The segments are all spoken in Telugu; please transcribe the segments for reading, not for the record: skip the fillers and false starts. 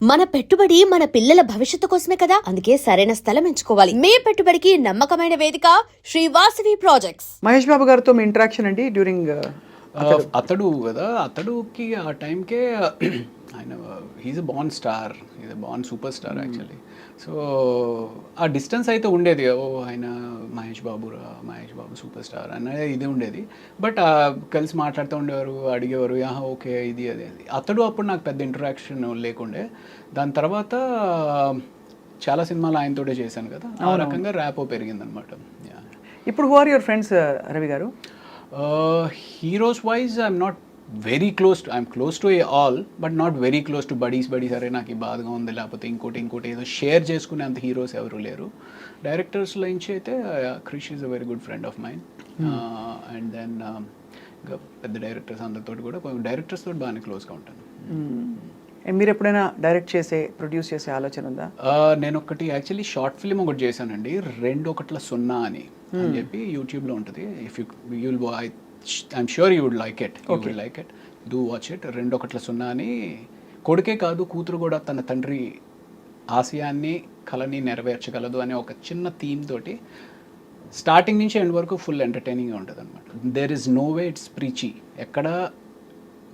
మన పెట్టుబడి మన పిల్లల భవిష్యత్తు కోసమే కదా, అందుకే సరైన స్థలం ఎంచుకోవాలి. మీ పెట్టుబడికి నమ్మకమైన వేదిక శ్రీ వాసవి ప్రాజెక్ట్స్. మహేష్ బాబు గారితో మీ ఇంటరాక్షన్ అండి డ్యూరింగ్ అతడు కదా, అతడుకి ఆ టైంకే ఆయన he's a born star, he's a born super star actually. So ఆ డిస్టెన్స్ అయితే ఉండేది, ఓ ఆయన మహేష్ బాబు సూపర్ స్టార్ అనేది ఇది ఉండేది. బట్ కలిసి మాట్లాడుతూ ఉండేవారు, అడిగేవారు ఓకే ఇది అది అది. అతడు అప్పుడు నాకు పెద్ద ఇంటరాక్షన్ లేకుండే. దాని తర్వాత చాలా సినిమాలు ఆయనతోటే చేశాను కదా, ఆ రకంగా ర్యాపో పెరిగిందనమాట. ఇప్పుడు who are your friends Ravi garu? Heroes wise I'm not very close to, I'm close to all but not very close to buddies. అరే నాకు ఈ బాధగా ఉంది, లేకపోతే ఇంకోటి ఏదో షేర్ చేసుకునే అంత హీరోస్ ఎవరు లేరు. డైరెక్టర్స్లో నుంచి అయితే Krish is a very good friend of mine. And then ఇంకా పెద్ద డైరెక్టర్స్ అందరితో కూడా, డైరెక్టర్స్ తోటి బాగానే క్లోజ్గా ఉంటాను. మీరు ఎప్పుడైనా డైరెక్ట్ చేసే ప్రొడ్యూస్ చేసే ఆలోచన ఉందా? నేను ఒకటి యాక్చువల్లీ షార్ట్ ఫిల్మ్ ఒకటి చేశానండి, 2:0 అని చెప్పి యూట్యూబ్లో ఉంటుంది. If you'll I'm sure you would like it, you will like it, do watch it. 2:0 అని కొడుకే కాదు కూతురు కూడా తన తండ్రి ఆశయాన్ని కళని నెరవేర్చగలదు అనే ఒక చిన్న థీమ్ తోటి స్టార్టింగ్ నుంచి ఎండ్ వరకు ఫుల్ ఎంటర్టైనింగ్గా ఉంటుంది అనమాట. There is no way it's preachy. ఎక్కడ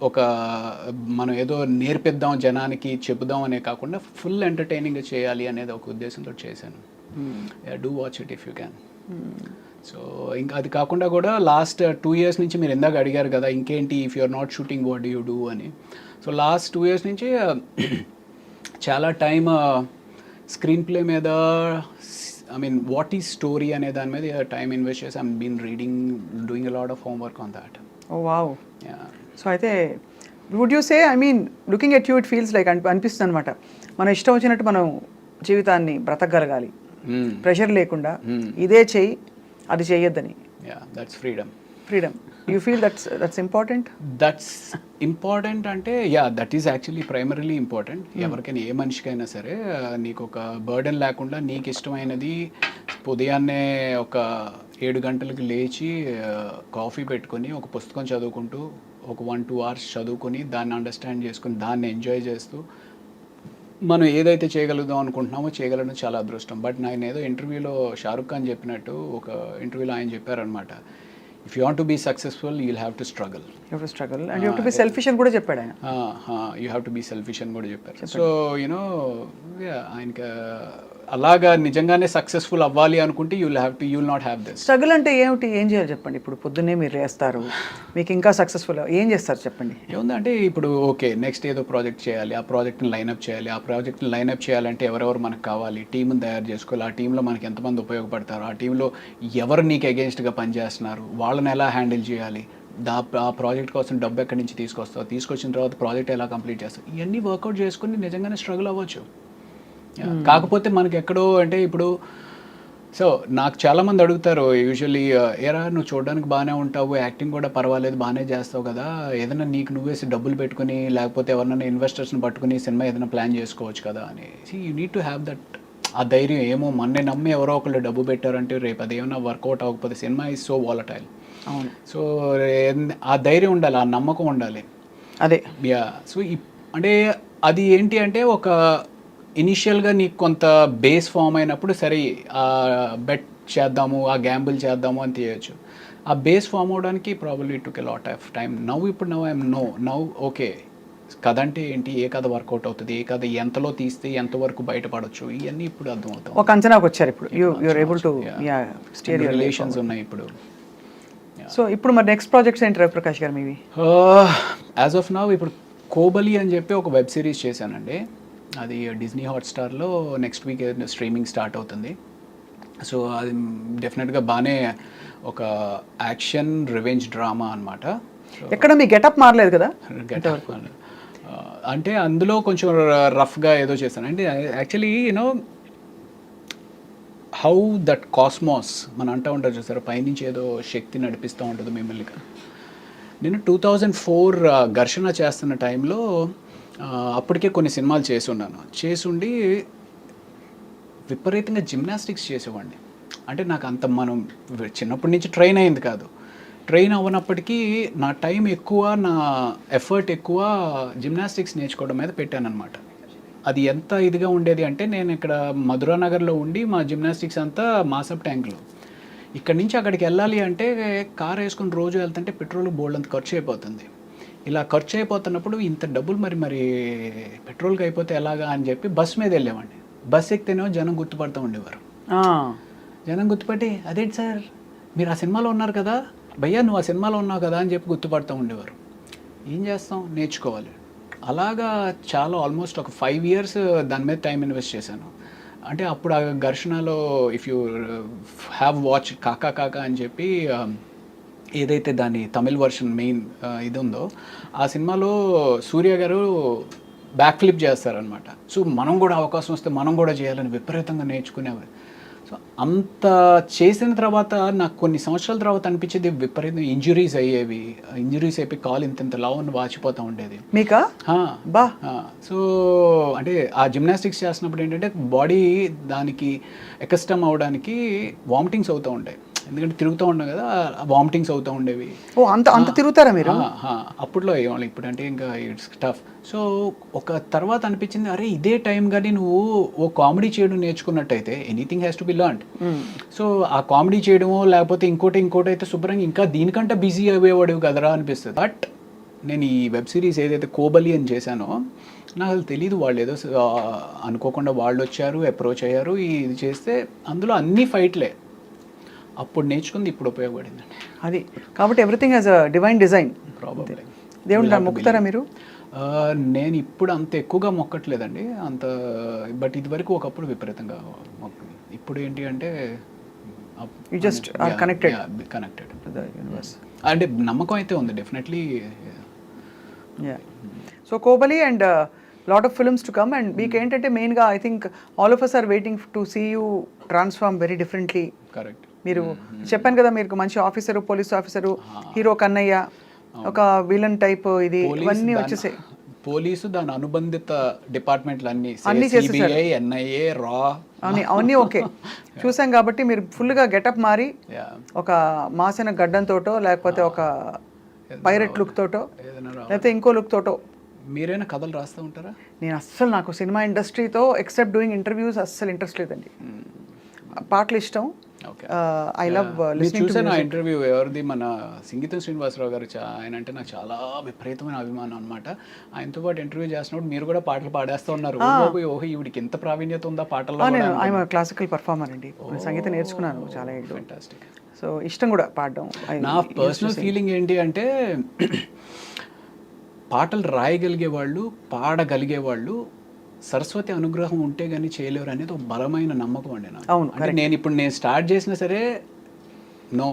ఒక మనం ఏదో నేర్పిద్దాం జనానికి చెబుదాం అనే కాకుండా ఫుల్ ఎంటర్టైనింగ్గా చేయాలి అనేది ఒక ఉద్దేశంతో చేశాను. Do watch it if you can. So ఇంకా అది కాకుండా కూడా లాస్ట్ 2 years నుంచి మీరు ఇందాక అడిగారు కదా ఇంకేంటి if you are not shooting what do you do అని. సో లాస్ట్ 2 years నుంచి చాలా టైమ్ స్క్రీన్ ప్లే మీద, I mean what is story అనే దాని మీద టైం ఇన్వెస్ట్ చేసి I'm been reading, doing a lot of homework on that. Oh wow. So అయితే would you say, I mean looking at you it feels like అనిపిస్తుంది అనమాట, మనం ఇష్టం వచ్చినట్టు మనం జీవితాన్ని బ్రతకగలగాలి, ప్రెషర్ లేకుండా ఇదే చెయ్యి అది చేయొద్దని. That's freedom. You feel that's important? That's important అంటే that is actually primarily important. ఎవరికైనా ఏ మనిషికైనా సరే నీకు ఒక బర్డెన్ లేకుండా నీకు ఇష్టమైనది ఉదయాన్నే ఒక 7 గంటలకు లేచి కాఫీ పెట్టుకొని ఒక పుస్తకం చదువుకుంటూ ఒక 1-2 hours చదువుకొని దాన్ని అండర్స్టాండ్ చేసుకుని దాన్ని ఎంజాయ్ చేస్తూ మనం ఏదైతే చేయగలుగుదాం అనుకుంటున్నామో చేయగలడం చాలా అదృష్టం. బట్ నేను ఏదో ఇంటర్వ్యూలో షారుఖ్ ఖాన్ చెప్పినట్టు, ఒక ఇంటర్వ్యూలో ఆయన చెప్పారనమాట, if you want to be successful you will have to struggle. And you have to be selfish అని కూడా చెప్పాడు ఆయన. You have to be selfish అని కూడా చెప్పారు. సో యూనో ఆయనకి అలాగా నిజంగానే సక్సెస్ఫుల్ అవ్వాలి అనుకుంటే you will not have this. Struggle అంటే ఏమిటి, ఏం చేయాలి చెప్పండి? ఇప్పుడు పొద్దున్నే మీరు వేస్తారు, మీకు ఇంకా సక్సెస్ఫుల్ ఏం చేస్తారు చెప్పండి? ఏముందంటే ఇప్పుడు ఓకే నెక్స్ట్ ఏదో ప్రాజెక్ట్ చేయాలి, ఆ ప్రాజెక్ట్ని లైనప్ చేయాలి. ఆ ప్రాజెక్ట్ని లైనప్ చేయాలంటే ఎవరెవరు మనకు కావాలి, టీంని తయారు చేసుకోవాలి. ఆ టీంలో మనకి ఎంతమంది ఉపయోగపడతారు, ఆ టీంలో ఎవరు నీకు అగేన్స్ట్గా పనిచేస్తున్నారు, వాళ్ళని ఎలా హ్యాండిల్ చేయాలి, ఆ ప్రాజెక్ట్ కోసం డబ్బు ఎక్కడి నుంచి తీసుకొస్తావు, తీసుకొచ్చిన తర్వాత ప్రాజెక్ట్ ఎలా కంప్లీట్ చేస్తావు, ఇవన్నీ వర్కౌట్ చేసుకుని నిజంగానే స్ట్రగుల్ అవ్వచ్చు. కాకపోతే మనకి ఎక్కడో అంటే ఇప్పుడు సో నాకు చాలామంది అడుగుతారు యూజువల్లీ, ఏరా నువ్వు చూడడానికి బాగానే ఉంటావు, యాక్టింగ్ కూడా పర్వాలేదు బాగానే చేస్తావు కదా, ఏదైనా నీకు నువ్వేసి డబ్బులు పెట్టుకుని లేకపోతే ఎవరైనా ఇన్వెస్టర్స్ని పట్టుకుని సినిమా ఏదైనా ప్లాన్ చేసుకోవచ్చు కదా అని. You need to have that, ఆ ధైర్యం. ఏమో మొన్నే నమ్మి ఎవరో ఒకళ్ళు డబ్బు పెట్టారంటే రేపు అదేమన్నా వర్కౌట్ అవ్వకపోతే సినిమా ఈజ్ సో వాలటైల్. అవును. సో ఆ ధైర్యం ఉండాలి, ఆ నమ్మకం ఉండాలి. అదే సో అంటే అది ఏంటి అంటే ఒక ఇనిషియల్గా నీకు కొంత బేస్ ఫామ్ అయినప్పుడు సరే బెట్ చేద్దాము, ఆ గ్యాంబుల్ చేద్దాము అని తీయచ్చు. ఆ బేస్ ఫామ్ అవడానికి probably took a lot of time. ఇప్పుడు ఐఎమ్ నౌ ఓకే కథ అంటే ఏంటి, ఏ కథ వర్కౌట్ అవుతుంది, ఏ కథ ఎంతలో తీస్తే ఎంతవరకు బయటపడవచ్చు, ఇవన్నీ ఇప్పుడు అర్థమవుతాయి. ఒక అంచనాకు వచ్చారు ఇప్పుడు, you're able to steer your relations ఉన్నాయి ఇప్పుడు. సో ఇప్పుడు మరి నెక్స్ట్ ప్రాజెక్ట్స్ ఏంటి రవిప్రకాష్ గారు మీవి? యాజ్ ఆఫ్ నౌ ఇప్పుడు కోబలి అని చెప్పి ఒక వెబ్ సిరీస్ చేశానండి. అది డిజ్నీ హాట్స్టార్లో నెక్స్ట్ వీక్ స్ట్రీమింగ్ స్టార్ట్ అవుతుంది. సో అది డెఫినెట్గా బాగానే ఒక యాక్షన్ రివెంజ్ డ్రామా అనమాట. ఎక్కడ మీ గెటప్ మారలేదు కదా? గెటప్ అంటే అందులో కొంచెం రఫ్గా ఏదో చేశాను అంటే actually you know how that cosmos మనం అంటూ ఉంటారు చూసారు, పైనుంచి ఏదో శక్తి నడిపిస్తూ ఉంటుంది మిమ్మల్ని. నేను 2004 ఘర్షణ చేస్తున్న టైంలో అప్పటికే కొన్ని సినిమాలు చేసుండి విపరీతంగా జిమ్నాస్టిక్స్ చేసేవాడిని. అంటే నాకు అంత మనం చిన్నప్పటి నుంచి ట్రైన్ అయింది కాదు, ట్రైన్ అవ్వనప్పటికీ నా టైం ఎక్కువ, నా ఎఫర్ట్ ఎక్కువ జిమ్నాస్టిక్స్ నేర్చుకోవడం మీద పెట్టాను అనమాట. అది ఎంత ఇదిగా ఉండేది అంటే నేను ఇక్కడ మధురా నగర్లో ఉండి మా జిమ్నాస్టిక్స్ అంతా మాసప్ ట్యాంక్లో, ఇక్కడి నుంచి అక్కడికి వెళ్ళాలి అంటే కార్ వేసుకుని రోజు వెళ్తుంటే పెట్రోల్ బోల్డ్ అంత ఖర్చు అయిపోతుంది. ఇలా ఖర్చు అయిపోతున్నప్పుడు ఇంత డబ్బులు మరి పెట్రోల్కి అయిపోతే ఎలాగా అని చెప్పి బస్ మీద వెళ్ళామండి. బస్ ఎక్కితేనేమో జనం గుర్తుపడుతూ ఉండేవారు. జనం గుర్తుపట్టి అదేంటి సార్ మీరు ఆ సినిమాలో ఉన్నారు కదా, భయ్యా నువ్వు ఆ సినిమాలో ఉన్నావు కదా అని చెప్పి గుర్తుపడుతూ ఉండేవారు. ఏం చేస్తాం, నేర్చుకోవాలి. అలాగా చాలా ఆల్మోస్ట్ ఒక 5 years దాని మీద టైం ఇన్వెస్ట్ చేశాను. అంటే అప్పుడు ఆ ఘర్షణలో ఇఫ్ యూ హ్యావ్ వాచ్ కాకా కాకా అని చెప్పి ఏదైతే దాని తమిళ్ వర్షన్ మెయిన్ ఇది ఉందో ఆ సినిమాలో సూర్య గారు బ్యాక్ ఫ్లిప్ చేస్తారనమాట. సో మనం కూడా అవకాశం వస్తే మనం కూడా చేయాలని విపరీతంగా నేర్చుకునేవారు. సో అంత చేసిన తర్వాత నాకు కొన్ని సంవత్సరాల తర్వాత అనిపించేది విపరీతం ఇంజురీస్ అయ్యేవి. ఇంజురీస్ అయిపోయి కాలు ఇంత లావుని వాచిపోతూ ఉండేది. మీకా? బా. సో అంటే ఆ జిమ్నాస్టిక్స్ చేస్తున్నప్పుడు ఏంటంటే బాడీ దానికి ఎకస్టమ్ అవడానికి వామిటింగ్స్ అవుతూ ఉంటాయి. ఎందుకంటే తిరుగుతూ ఉన్నాం కదా, వామిటింగ్స్ అవుతూ ఉండేవి. ఓ అంత తిరుగుతారా మీరు? అప్పట్లో ఏమన్నా, ఇప్పుడంటే ఇంకా ఇట్స్ టఫ్. సో ఒక తర్వాత అనిపించింది, అరే ఇదే టైం కానీ నువ్వు ఓ కామెడీ చేయడం నేర్చుకున్నట్టయితే anything has to be learned. So ఆ కామెడీ చేయడమో లేకపోతే ఇంకోటి అయితే శుభ్రంగా ఇంకా దీనికంటే బిజీ అయ్యేవాడు కదరా అనిపిస్తుంది. బట్ నేను ఈ వెబ్ సిరీస్ ఏదైతే కోబలి అని చేశానో నాకు అది తెలీదు. వాళ్ళు ఏదో అనుకోకుండా వాళ్ళు వచ్చారు, అప్రోచ్ అయ్యారు, ఇది చేస్తే అందులో అన్ని ఫైట్లే. అప్పుడు నేర్చుకుంది ఇప్పుడు ఉపయోగపడిందండి. అది కాబట్టి everything has a divine design. Probably. దేవుడు మొక్కుతారా మీరు? నేను ఇప్పుడు అంత ఎక్కువగా మొక్కట్లేదండి అంత, బట్ ఇదివరకు ఒకప్పుడు విపరీతంగా మొక్కింది. ఇప్పుడు ఏంటి అంటే you just are connected to the universe. అంటే నమ్మకం అయితే ఉంది definitely. So Kobali and lot of films to come. And మీకు ఏంటంటే మెయిన్గా I think all of us are waiting to see you transform very differently. Correct. మీరు చెప్పాను కదా, మీరు మంచి officer, police officer, hero Kannayya, ఒక విలన్ టైప్, ఇది ఇవన్నీ వచ్చేసాయి. పోలీసు దాని అనుబంధిత డిపార్ట్మెంట్లు అన్ని చేసేసారు. ఎన్ఐఏ, రా అవన్నీ ఓకే చూసాం. కాబట్టి మీరు ఫుల్గా గెటప్ మారి ఒక మాసిన గడ్డంతోటో లేకపోతే ఒక పైరెట్ లుక్ తోటో లేకపోతే ఇంకో లుక్ తోటో. మీరైనా కథలు రాస్తూ ఉంటారా? నేను అస్సలు, నాకు సినిమా ఇండస్ట్రీతో ఎక్సెప్ట్ డూయింగ్ ఇంటర్వ్యూస్ అస్సలు ఇంట్రెస్ట్ లేదండి. పాటలు ఇష్టం. I love listening to music. Interview ఎవరిది, మన సంగీతం శ్రీనివాసరావు గారు. ఆయన అంటే నాకు చాలా విపరీతమైన అభిమానం అనమాట. ఆయనతో పాటు ఇంటర్వ్యూ చేసినప్పుడు మీరు కూడా పాటలు పాడేస్తూ ఉన్నారు. ఓహో ఈవిడికి ఎంత ప్రావీణ్యత ఉందా పాటల్లో. నేను ఐఎమ్ క్లాసికల్ పర్ఫార్మర్ అండి. సంగీతం నేర్చుకున్నాను చాలా ఏళ్ళు. ఫెంటాస్టిక్. సో ఇష్టం కూడా పాడడం. నా పర్సనల్ ఫీలింగ్ ఏంటి అంటే పాటలు రాయగలిగే వాళ్ళు, పాడగలిగే వాళ్ళు సరస్వతి అనుగ్రహం ఉంటే కానీ చేయలేరు అనేది ఒక బలమైన నమ్మకం అండి నాకు. అవును. అంటే నేను స్టార్ట్ చేసినా సరే no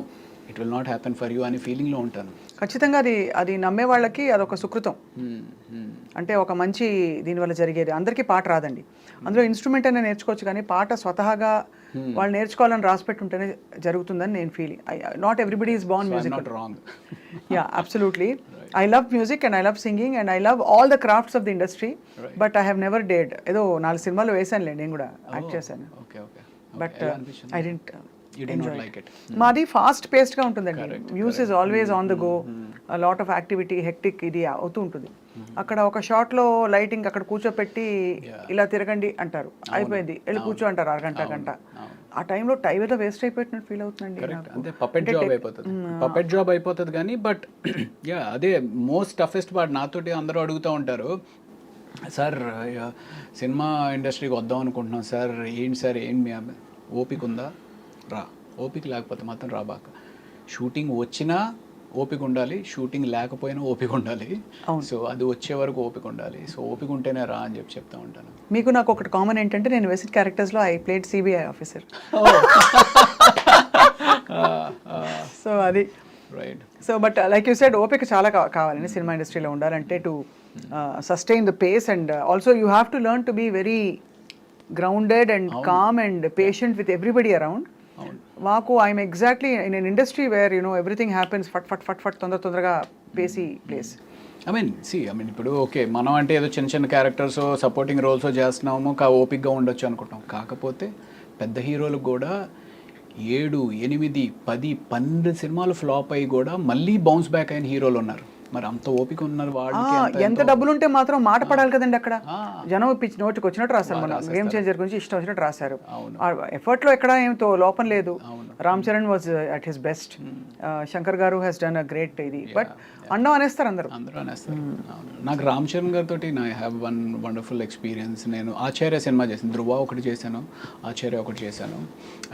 it will not happen for you అనే ఫీలింగ్లో ఉంటాను. ఖచ్చితంగా అది నమ్మే వాళ్ళకి అదొక సుకృతం. అంటే ఒక మంచి దీనివల్ల జరిగేది. అందరికీ పాట రాదండి, అందులో ఇన్స్ట్రుమెంట్ అయినా నేర్చుకోవచ్చు, కానీ పాట స్వతహాగా వాళ్ళు నేర్చుకోవాలని రాసిపెట్టుంటేనే జరుగుతుందని నేను feeling. Not everybody is Born musical. Yeah, absolutely. I love music and I love singing and I love all the crafts of the industry, but I have never dared. ఏదో 4 సినిమాలు వేసానులే, నేను కూడా యాక్ట్ చేశాను. But I didn't enjoy it. మాది ఫాస్ట్ పేస్డ్ గా ఉంటుందండి. News is always on the go, lot of activity, hectic ఇది అవుతూ ఉంటుంది. అక్కడ ఒక షాట్ లో లైటింగ్ అక్కడ కూర్చోపెట్టి ఇలా తిరగండి అంటారు, అయిపోయింది, వెళ్ళి కూర్చో అంటారు గంట. ఆ టైంలో టైం ఏదో వేస్ట్ అయిపోయినట్టు ఫీల్ అవుతుందండి. అంటే పపెట్ జాబ్ అయిపోతుంది కానీ బట్ యా అదే మోస్ట్ టఫెస్ట్ పార్ట్. నాతోటి అందరూ అడుగుతూ ఉంటారు, సార్ సినిమా ఇండస్ట్రీకి వద్దాం అనుకుంటున్నాం సార్, ఏంటి సార్ ఏం ఓపిక ఉందా? రా. ఓపిక లేకపోతే మాత్రం రాబాక. షూటింగ్ వచ్చినా ఓపిక ఉండాలి, షూటింగ్ లేకపోయినా ఓపిక ఉండాలి. సో అది వచ్చే వరకు ఓపిక ఉండాలి. సో ఓపిక ఉంటేనే రా అని చెప్తా ఉంటాను. మీకు నాకు ఒకటి కామన్ ఏంటంటే, నేను వేసిన క్యారెక్టర్స్లో I played CBI officer. So అది right. So but like you said, ఓపిక చాలా కావాలండి సినిమా ఇండస్ట్రీలో ఉండాలంటే, to sustain the pace. And also you have to learn to be very grounded and calm and patient with everybody around. మాకు I'm exactly in an industry where everything happens fast తొందరగా పేసీ ప్లేస్. ఐ మీన్ ఇప్పుడు ఓకే మనం అంటే ఏదో చిన్న క్యారెక్టర్స్ సపోర్టింగ్ రోల్స్ చేస్తున్నాము, ఓపిక్గా ఉండొచ్చు అనుకుంటాం. కాకపోతే పెద్ద హీరోలకు కూడా 7, 8, 10, 12 సినిమాలు ఫ్లాప్ అయ్యి కూడా మళ్ళీ బౌన్స్ బ్యాక్ అయిన హీరోలు ఉన్నారు. మరి అంత ఓపిక ఉన్నారు వాళ్ళకి ఎంత డబ్బులు ఉంటే మాత్రం మాట పడాలి కదండి అక్కడ. జనం పిచ్చి నోటికి వచ్చినట్టు రాస్తారు. మన గేమ్ చేంజర్ గురించి ఇష్టం వచ్చినట్టు రాశారు. ఎఫర్ట్ లో ఎక్కడ ఏమితో లోపం లేదు. Ram Charan was at his best. Shankar గారు హ్యాస్ డన్ అ గ్రేట్ ఇది. బట్ అండం అనేస్తారు అందరూ అనేస్తారు. నాకు రామ్ చరణ్ గారితో I have one wonderful experience. నేను ఆచార్య సినిమా చేశాను, ధృవ ఒకటి చేశాను, ఆచార్య ఒకటి చేశాను,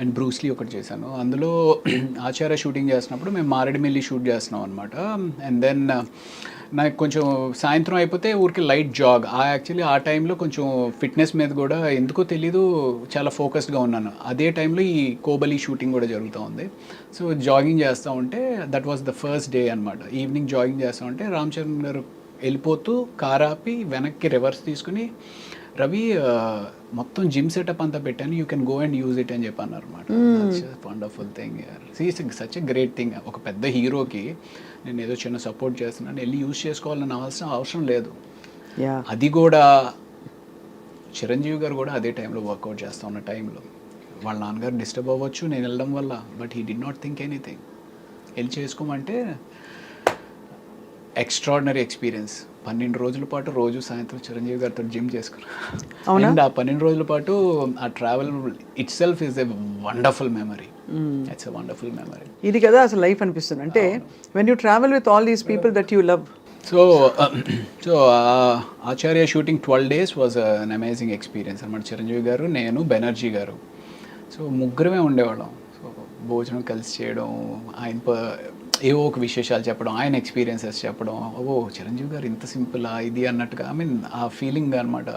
అండ్ బ్రూస్లీ ఒకటి చేశాను. అందులో ఆచార్య షూటింగ్ చేసినప్పుడు మేము మారేడుమిల్లి షూట్ చేస్తున్నాం అనమాట. అండ్ దెన్ నాకు కొంచెం సాయంత్రం అయిపోతే ఊరికి లైట్ జాగ్. యాక్చువల్లీ ఆ టైంలో కొంచెం ఫిట్నెస్ మీద కూడా ఎందుకో తెలీదు చాలా ఫోకస్డ్గా ఉన్నాను. అదే టైంలో ఈ కోబలి షూటింగ్ కూడా జరుగుతూ ఉంది. సో జాగింగ్ చేస్తూ ఉంటే that was the first day అనమాట. ఈవినింగ్ జాగింగ్ చేస్తూ ఉంటే రామ్ చరణ్ గారు వెళ్ళిపోతూ కార్ ఆపి వెనక్కి రివర్స్ తీసుకుని, రవి మొత్తం జిమ్ సెటప్ అంతా పెట్టాను, you can go and use it అని చెప్పి అన్నారు అనమాట. Wonderful thing, such a great thing. ఒక పెద్ద హీరోకి నేను ఏదో చిన్న సపోర్ట్ చేస్తున్నాను, వెళ్ళి యూజ్ చేసుకోవాలని అవసరం లేదు. అది కూడా చిరంజీవి గారు కూడా అదే టైంలో వర్కౌట్ చేస్తూ ఉన్న టైంలో వాళ్ళ నాన్నగారు డిస్టర్బ్ అవ్వచ్చు నేను వెళ్ళడం వల్ల, but he did not think anything. వెళ్ళి చేసుకోమంటే ఎక్స్ట్రాడినరీ ఎక్స్పీరియన్స్. 12 రోజుల పాటు రోజు సాయంత్రం చిరంజీవి గారితో జిమ్ చేసుకున్నాను. అండ్ ఆ 12 రోజుల పాటు ఆ travel it self is a wonderful memory. It's a wonderful memory. ఇది కదా అసలు లైఫ్ అనిపిస్తుంది. అంటే when you travel with all these people that you love. So Acharya shooting 12 days was an amazing experience అనమాట. చిరంజీవి గారు, నేను, బెనర్జీ గారు, సో ముగ్గురమే ఉండేవాళ్ళం. సో భోజనం కలిసి చేయడం, ఆయన ఏవో ఒక విశేషాలు చెప్పడం, ఆయన ఎక్స్పీరియన్సెస్ చెప్పడం, ఓ చిరంజీవి గారు ఇంత సింపులా ఇది అన్నట్టుగా. ఐ మీన్ ఆ ఫీలింగ్ అనమాట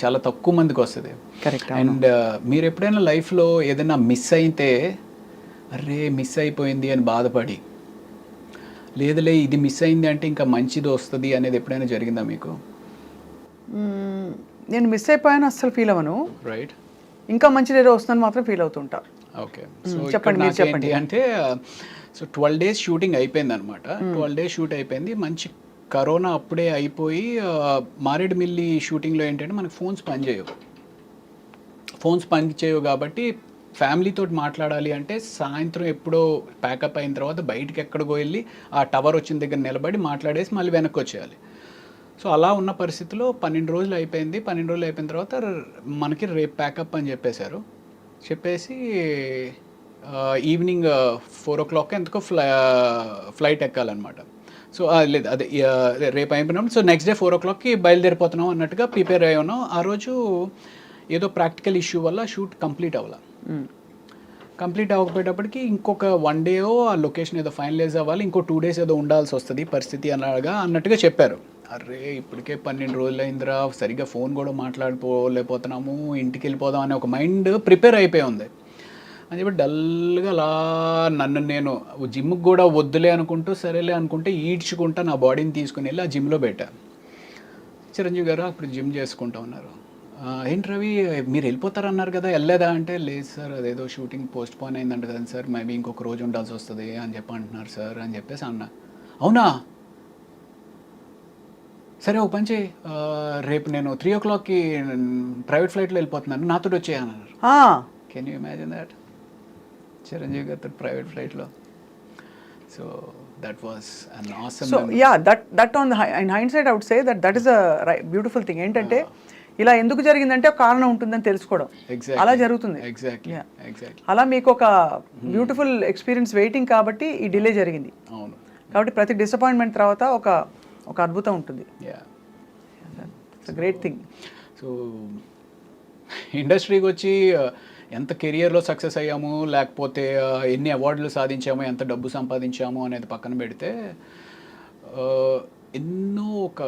చాలా తక్కువ మందికి వస్తుంది. కరెక్ట్. అండ్ మీరు ఎప్పుడైనా లైఫ్లో ఏదైనా మిస్ అయితే అరే మిస్ అయిపోయింది అని బాధపడి, లేదులే ఇది మిస్ అయింది అంటే ఇంకా మంచిది వస్తుంది అనేది ఎప్పుడైనా జరిగిందా మీకు? నేను మిస్ అయిపోయాను అస్సలు ఫీల్ అవ్వను. రైట్. ఇంకా మంచిది ఏదో వస్తుందని మాత్రం ఫీల్ అవుతుంటా. ఓకే, చెప్పండి, మీరు చెప్పండి. అంటే సో 12 days షూటింగ్ అయిపోయింది అనమాట. 12 days షూట్ అయిపోయింది. మంచి కరోనా అప్పుడే అయిపోయి మారేడుమిల్లి షూటింగ్లో ఏంటంటే మనకు ఫోన్స్ పనిచేయవు కాబట్టి ఫ్యామిలీతో మాట్లాడాలి అంటే సాయంత్రం ఎప్పుడో ప్యాకప్ అయిన తర్వాత బయటికి ఎక్కడికో వెళ్ళి ఆ టవర్ వచ్చిన దగ్గర నిలబడి మాట్లాడేసి మళ్ళీ వెనక్కి వచ్చేయాలి. సో అలా ఉన్న పరిస్థితిలో 12 రోజులు అయిపోయింది. 12 రోజులు అయిపోయిన తర్వాత మనకి రేపు ప్యాకప్ అని చెప్పేసి ఈవినింగ్ 4 o'clock ఎందుకో ఫ్లైట్ ఎక్కాలన్నమాట. సో లేదు అదే రేపు అయిపోయినప్పుడు సో నెక్స్ట్ డే 4 o'clockకి బయలుదేరిపోతున్నాం అన్నట్టుగా ప్రిపేర్ అయ్యి ఉన్నాం. ఆ రోజు ఏదో ప్రాక్టికల్ ఇష్యూ వల్ల షూట్ కంప్లీట్ అవ్వకపోయేటప్పటికి ఇంకొక 1 day ఆ లొకేషన్ ఏదో ఫైనలైజ్ అవ్వాలి, ఇంకో 2 days ఏదో ఉండాల్సి వస్తుంది పరిస్థితి అన్నట్టుగా చెప్పారు. అరే ఇప్పటికే 12 రోజులు అయిందిరా, సరిగ్గా ఫోన్ కూడా మాట్లాడుకోలేకపోతున్నాము, ఇంటికి వెళ్ళిపోదాం అనే ఒక మైండ్ ప్రిపేర్ అయిపోయి ఉంది అని చెప్పి డల్గా అలా నన్ను నేను జిమ్కి కూడా వద్దులే అనుకుంటూ సరేలే అనుకుంటే ఈడ్చుకుంటా నా బాడీని తీసుకుని వెళ్ళి ఆ జిమ్లో పెట్టాను. చిరంజీవి గారు అప్పుడు జిమ్ చేసుకుంటా ఉన్నారు. ఏంటి రవి మీరు వెళ్ళిపోతారన్నారు కదా, వెళ్ళలేదా అంటే, లేదు సార్ అదేదో షూటింగ్ పోస్ట్ పోన్ అయిందంట కదా సార్, మేబీ ఇంకొక రోజు ఉండాల్సి వస్తుంది అని చెప్పి అంటున్నారు సార్ అని చెప్పేసి అన్నా. అవునా, సరే ఓ పని చేయి, రేపు నేను 3 o'clockకి ప్రైవేట్ ఫ్లైట్లో వెళ్ళిపోతున్నాను, నాతో వచ్చేయన్నారు. Can you imagine that? చిరంజీవి గారితో ప్రైవేట్ ఫ్లైట్లో. So that was an awesome. So yeah, that on in hindsight I would say that is a beautiful thing. ఏంటంటే ఇలా ఎందుకు జరిగిందంటే ఒక కారణం ఉంటుందని తెలుసుకోవడం, అలా జరుగుతుంది. అలా మీకు ఒక బ్యూటిఫుల్ ఎక్స్పీరియన్స్ వెయిటింగ్ కాబట్టి ఈ డిలే జరిగింది. అవును, కాబట్టి ప్రతి డిసప్పాయింట్మెంట్ తర్వాత ఒక అద్భుతం ఉంటుంది. It's great thing. సో ఇండస్ట్రీకి వచ్చి ఎంత కెరియర్లో సక్సెస్ అయ్యాము, లేకపోతే ఎన్ని అవార్డులు సాధించాము, ఎంత డబ్బు సంపాదించాము అనేది పక్కన పెడితే ఎన్నో ఒక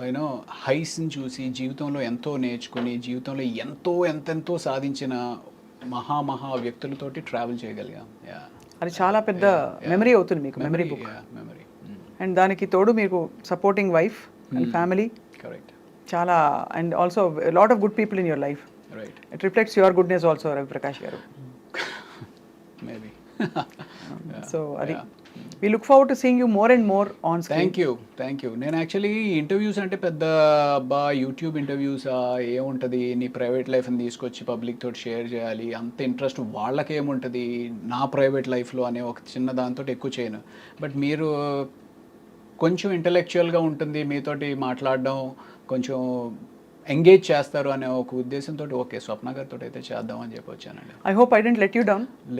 యూనో హైస్ని చూసి జీవితంలో ఎంతో నేర్చుకుని జీవితంలో ఎంతెంతో సాధించిన మహా వ్యక్తులతోటి ట్రావెల్ చేయగలిగాం. అది చాలా పెద్ద మెమరీ అవుతుంది మీకు, మెమరీ బుక్. మెమరీ. అండ్ దానికి తోడు మీకు supporting wife and family. Correct. చాలా, and also lot of good people in your life. Right. It reflects your goodness also, Ravi Prakash garu. Maybe. So అది we look forward to seeing you more and more on screen. Thank you. నేను యాక్చువల్లీ ఇంటర్వ్యూస్ అంటే పెద్ద యూట్యూబ్ ఇంటర్వ్యూస్ ఏముంటుంది, నీ ప్రైవేట్ లైఫ్ని తీసుకొచ్చి పబ్లిక్ తోటి షేర్ చేయాలి అంత ఇంట్రెస్ట్ వాళ్ళకి ఏముంటుంది, నా ప్రైవేట్ లైఫ్లో అనే ఒక చిన్న దాంతో ఎక్కువ చేయను. బట్ మీరు కొంచెం ఇంటలెక్చువల్గా ఉంటుంది, మీతోటి మాట్లాడడం కొంచెం ఎంగేజ్ చేస్తారు అనే ఒక ఉద్దేశంతో ఓకే స్వప్న గారితో అయితే చేద్దాం అని చెప్పి వచ్చానండి. I hope I didn't let you down.